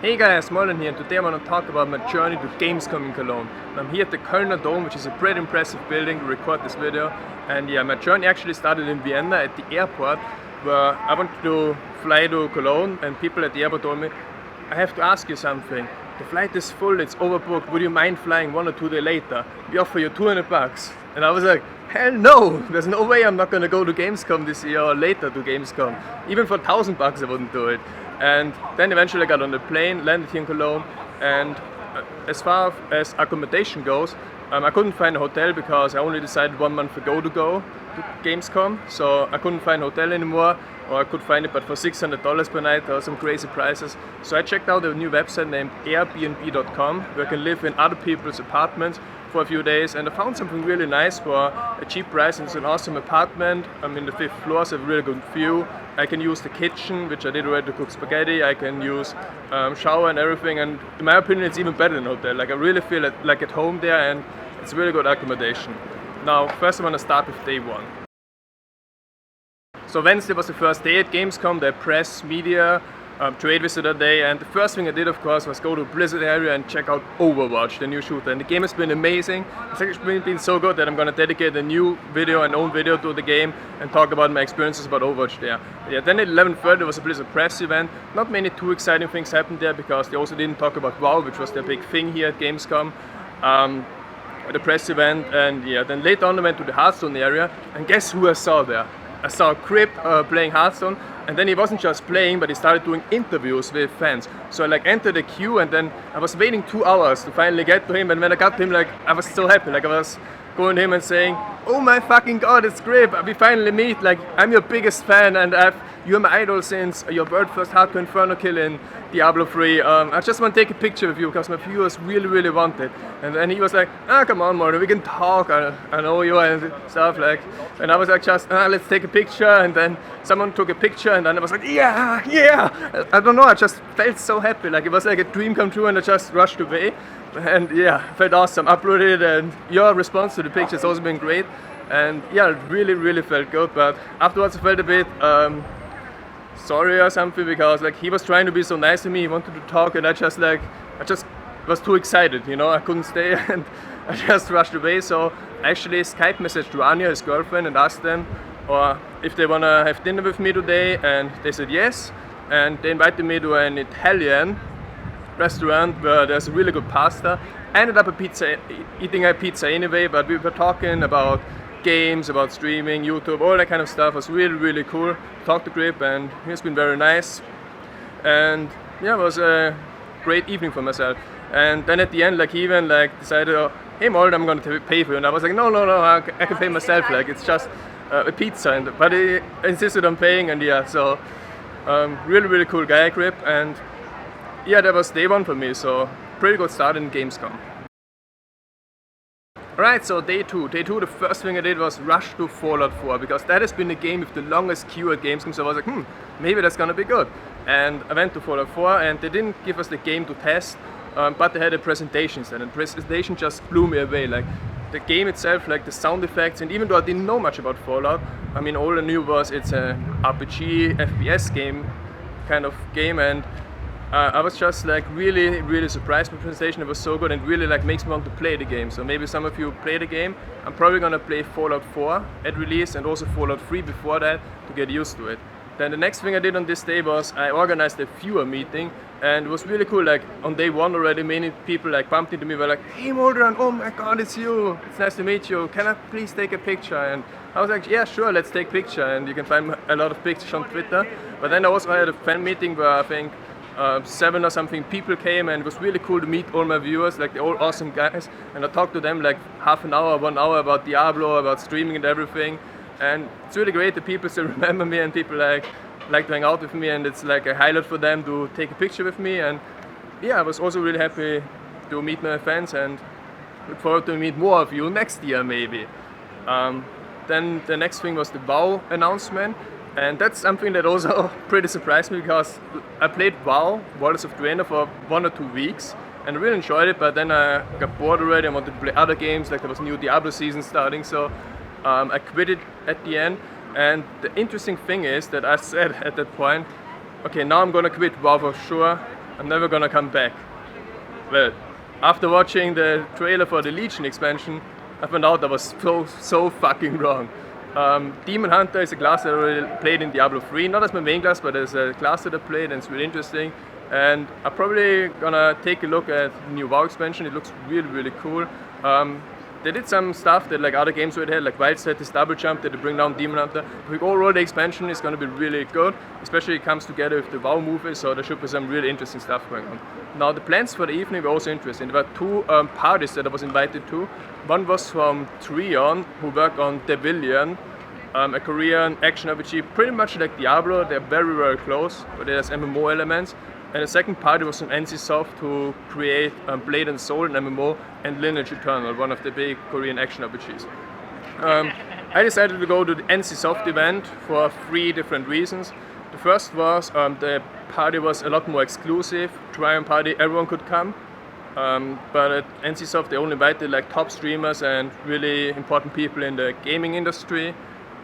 Hey guys, Moldran here, and today I'm going to talk about my journey to Gamescom in Cologne. I'm here at the Kölner Dome, which is a pretty impressive building, to record this video. And yeah, my journey actually started in Vienna at the airport, where I wanted to fly to Cologne, and people at the airport told me, I have to ask you something. The flight is full, it's overbooked, would you mind flying 1 or 2 days later? We offer you $200. And I was like, hell no! There's no way I'm not going to go to Gamescom this year or later to Gamescom. Even for $1,000 I wouldn't do it. And then eventually I got on the plane, landed here in Cologne, and as far as accommodation goes, I couldn't find a hotel because I only decided 1 month ago to go to Gamescom, so I couldn't find a hotel anymore, or I could find it but for $600 per night or some crazy prices. So I checked out a new website named Airbnb.com, where I can live in other people's apartments for a few days, and I found something really nice for a cheap price. It's an awesome apartment. I'm in the 5th floor, so I have a really good view. I can use the kitchen, which I did already to cook spaghetti. I can use shower and everything, and in my opinion it's even better than a hotel. Like I really feel like at home there, and it's really good accommodation. Now first I want to start with day 1. So Wednesday was the first day at Gamescom, the press, media, trade visitor day, and the first thing I did of course was go to Blizzard area and check out Overwatch, the new shooter, and the game has been amazing. It's actually been so good that I'm going to dedicate a new video, an own video to the game, and talk about my experiences about Overwatch there. Yeah, then at 11:30 there was a Blizzard press event. Not many too exciting things happened there because they also didn't talk about WoW, which was their big thing here at Gamescom. The press event, and yeah, then later on I went to the Hearthstone area, and guess who I saw there? I saw Crip playing Hearthstone, and then he wasn't just playing, but he started doing interviews with fans. So I like entered the queue, and then I was waiting 2 hours to finally get to him, and when I got to him, like I was so happy, like I was going to him and saying, oh my fucking god, it's Crip, we finally meet, like I'm your biggest fan, and you're my idol since your very first hardcore inferno kill in Diablo 3. I just want to take a picture with you because my viewers really want it. And then he was like, come on Moldran, we can talk, I know you and stuff like. And I was like, just let's take a picture, and then someone took a picture, and then I was like, yeah. I don't know, I just felt so happy, like it was like a dream come true, and I just rushed away. And yeah, felt awesome, uploaded it, and your response to the picture has also been great. And yeah, it really felt good, but afterwards I felt a bit sorry or something, because like he was trying to be so nice to me, he wanted to talk, and I just was too excited, you know, I couldn't stay, and I just rushed away. So I actually Skype messaged Rania, his girlfriend, and asked them if they wanna have dinner with me today, and they said yes, and they invited me to an Italian restaurant where there's really good pasta. I ended up eating a pizza anyway, but we were talking about games, about streaming, YouTube, all that kind of stuff. It was really cool. Talked to Grip, and he's been very nice. And yeah, it was a great evening for myself. And then at the end, like he even like decided, hey Moldran, I'm going to pay for you. And I was like, no, I can pay myself. Like it's just a pizza. But he insisted on paying, and yeah, so really cool guy, Grip. And yeah, that was day 1 for me. So pretty good start in Gamescom. Alright, so day 2. Day 2, the first thing I did was rush to Fallout 4, because that has been the game with the longest queue at Gamescom, so I was like, maybe that's gonna be good. And I went to Fallout 4, and they didn't give us the game to test, but they had a presentation instead, and the presentation just blew me away. Like, the game itself, like the sound effects, and even though I didn't know much about Fallout, I mean, all I knew was it's a RPG, FPS game, kind of game, and I was just like really surprised by the presentation. It was so good, and really like makes me want to play the game. So maybe some of you play the game. I'm probably gonna play Fallout 4 at release, and also Fallout 3 before that, to get used to it. Then the next thing I did on this day was I organized a viewer meeting, and it was really cool. Like on day 1 already, many people like bumped into me, were like, hey Moldran, oh my god, it's you, it's nice to meet you, can I please take a picture? And I was like, yeah sure, let's take a picture, and you can find a lot of pictures on Twitter. But then I also had a fan meeting where I think 7 or something people came, and it was really cool to meet all my viewers, like they're all awesome guys, and I talked to them like half an hour, 1 hour about Diablo, about streaming and everything. And it's really great that people still remember me, and people like to hang out with me, and it's like a highlight for them to take a picture with me. And yeah, I was also really happy to meet my fans, and look forward to meet more of you next year maybe. Then the next thing was the WoW announcement. And that's something that also pretty surprised me, because I played WoW, Warlords of Draenor, for 1 or 2 weeks, and I really enjoyed it, but then I got bored already. I wanted to play other games, like there was a new Diablo season starting, so I quit it at the end. And the interesting thing is that I said at that point, okay, now I'm gonna quit WoW for sure, I'm never gonna come back. Well, after watching the trailer for the Legion expansion, I found out I was so fucking wrong. Demon Hunter is a class that I already played in Diablo 3, not as my main class, but as a class that I played, and it's really interesting. And I'm probably gonna take a look at the new WoW expansion. It looks really cool. They did some stuff that like other games already had, like Wild Set, this double jump that they bring down Demon Hunter. But overall the expansion is gonna be really good, especially it comes together with the WoW movies, so there should be some really interesting stuff going on. Now the plans for the evening were also interesting. There were two parties that I was invited to. One was from Trion, who work on Devilian, a Korean action RPG, pretty much like Diablo. They're very close, but there's MMO elements. And the second party was from NCSoft, who create Blade and Soul, an MMO, and Lineage Eternal, one of the big Korean action RPGs. I decided to go to the NCSoft event for 3 different reasons. The first was the party was a lot more exclusive. Trion party, everyone could come. But at NCSoft they only invited like top streamers and really important people in the gaming industry.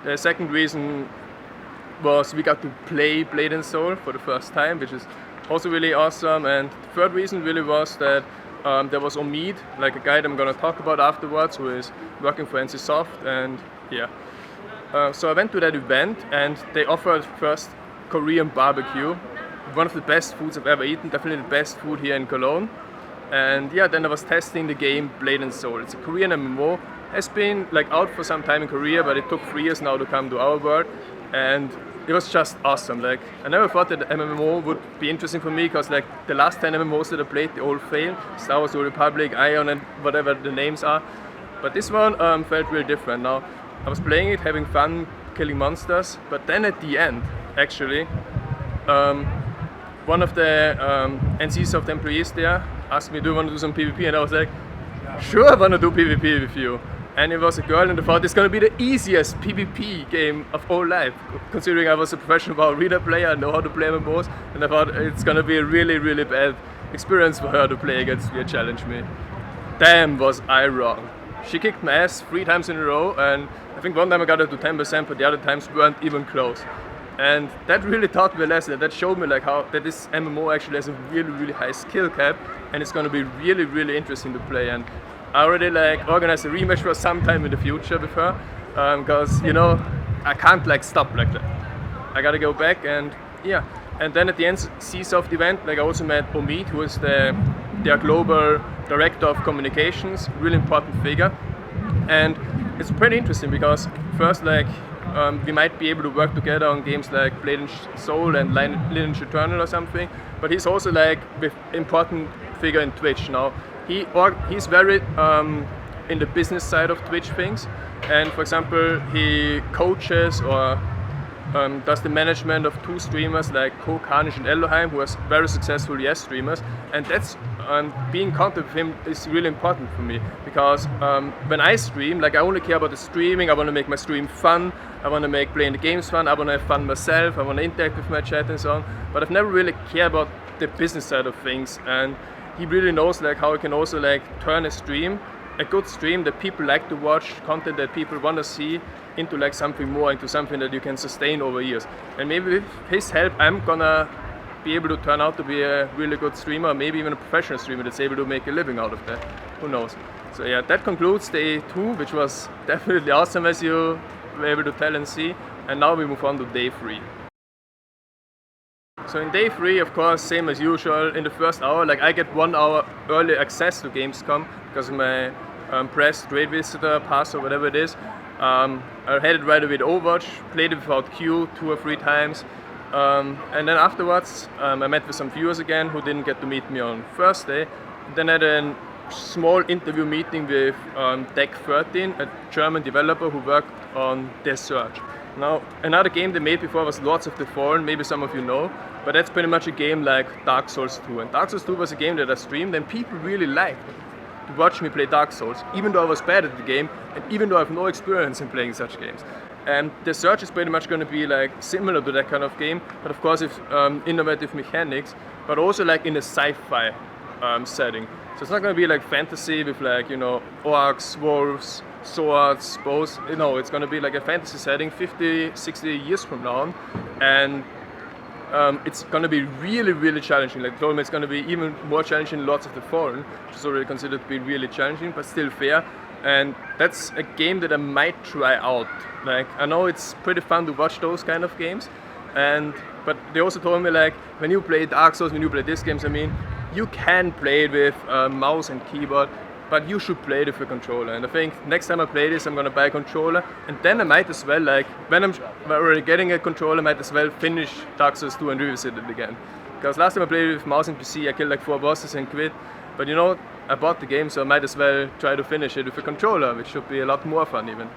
The second reason was we got to play Blade and Soul for the first time, which is also really awesome. And the third reason really was that there was Omid, like a guy that I'm gonna talk about afterwards, who is working for NCSoft, and yeah. So I went to that event and they offered first Korean barbecue, one of the best foods I've ever eaten, definitely the best food here in Cologne. And yeah, then I was testing the game Blade and Soul. It's a Korean MMO. It's been like out for some time in Korea, but it took 3 years now to come to our world, and it was just awesome. Like I never thought that MMO would be interesting for me, because like the last 10 MMOs that I played, they all failed. Star Wars: The Old Republic, Ion, and whatever the names are. But this one felt really different. Now I was playing it, having fun, killing monsters, but then at the end, actually, one of the NCSoft employees there asked me, do you want to do some PvP? And I was like, sure, I want to do PvP with you. And it was a girl, and I thought it's going to be the easiest PvP game of all life, considering I was a professional WoW reader player, I know how to play MMOs, and I thought it's going to be a really bad experience for her to play against me and challenge me. Damn, was I wrong. She kicked my ass 3 times in a row, and I think one time I got her to 10%, but the other times weren't even close. And that really taught me a lesson. That showed me like how that this MMO actually has a really high skill cap, and it's going to be really interesting to play. And I already like organized a rematch for some time in the future with her, because you know I can't like stop like that. I gotta go back, and yeah. And then at the NCSoft event, like I also met Omid, who is their global director of communications, really important figure. And it's pretty interesting because first like we might be able to work together on games like Blade and Soul and Lineage Eternal or something. But he's also like an important figure in Twitch now. He's very in the business side of Twitch things, and for example he coaches or does the management of 2 streamers like Carnage and Elohim, who are very successful YES streamers, and that's being in contact with him is really important for me, because when I stream, like I only care about the streaming. I want to make my stream fun, I want to make playing the games fun, I want to have fun myself, I want to interact with my chat and so on, but I've never really cared about the business side of things. And he really knows like how he can also like turn a good stream that people like to watch, content that people want to see, into like something more, into something that you can sustain over years. And maybe with his help I'm gonna be able to turn out to be a really good streamer, maybe even a professional streamer that's able to make a living out of that. Who knows? So yeah, that concludes day 2, which was definitely awesome, as you were able to tell and see. And now we move on to day 3. So in day 3, of course, same as usual, in the first hour, like I get 1 hour early access to Gamescom because of my press trade visitor pass or whatever it is. I headed right away to Overwatch, played it without queue 2 or 3 times, and then afterwards I met with some viewers again who didn't get to meet me on Thursday. Then I had a small interview meeting with Deck13, a German developer who worked on The Surge. Now, another game they made before was Lords of the Fallen, maybe some of you know, but that's pretty much a game like Dark Souls 2. And Dark Souls 2 was a game that I streamed and people really liked to watch me play Dark Souls, even though I was bad at the game and even though I have no experience in playing such games. And The Surge is pretty much going to be like similar to that kind of game, but of course with innovative mechanics, but also like in a sci-fi setting. So it's not going to be like fantasy with like, you know, orcs, wolves, swords, bows. You know, it's going to be like a fantasy setting 50, 60 years from now on. And it's going to be really challenging. Like, they told me it's going to be even more challenging than Lords of the Fallen, which is already considered to be really challenging, but still fair. And that's a game that I might try out. Like, I know it's pretty fun to watch those kind of games, but they also told me, like, when you play Dark Souls, when you play these games, I mean, you can play it with mouse and keyboard, but you should play it with a controller. And I think next time I play this, I'm gonna buy a controller, and then I might as well, like, when I'm already getting a controller, I might as well finish Dark Souls 2 and revisit it again. Because last time I played it with mouse and PC, I killed like 4 bosses and quit. But you know, I bought the game, so I might as well try to finish it with a controller, which should be a lot more fun even.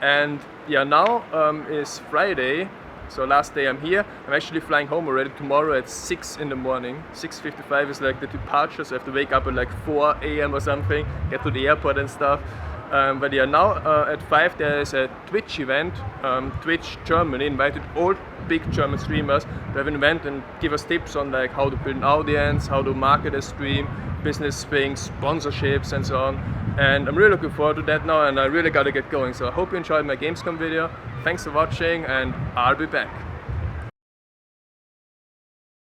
And yeah, now is Friday, so last day I'm here. I'm actually flying home already tomorrow at 6 in the morning. 6:55 is like the departure, so I have to wake up at like 4 a.m. or something, get to the airport and stuff. But yeah, now at 5 there is a Twitch event. Twitch Germany invited all big German streamers to have an event and give us tips on like how to build an audience, how to market a stream, business things, sponsorships and so on. And I'm really looking forward to that now, and I really gotta get going. So I hope you enjoyed my Gamescom video. Thanks for watching, and I'll be back.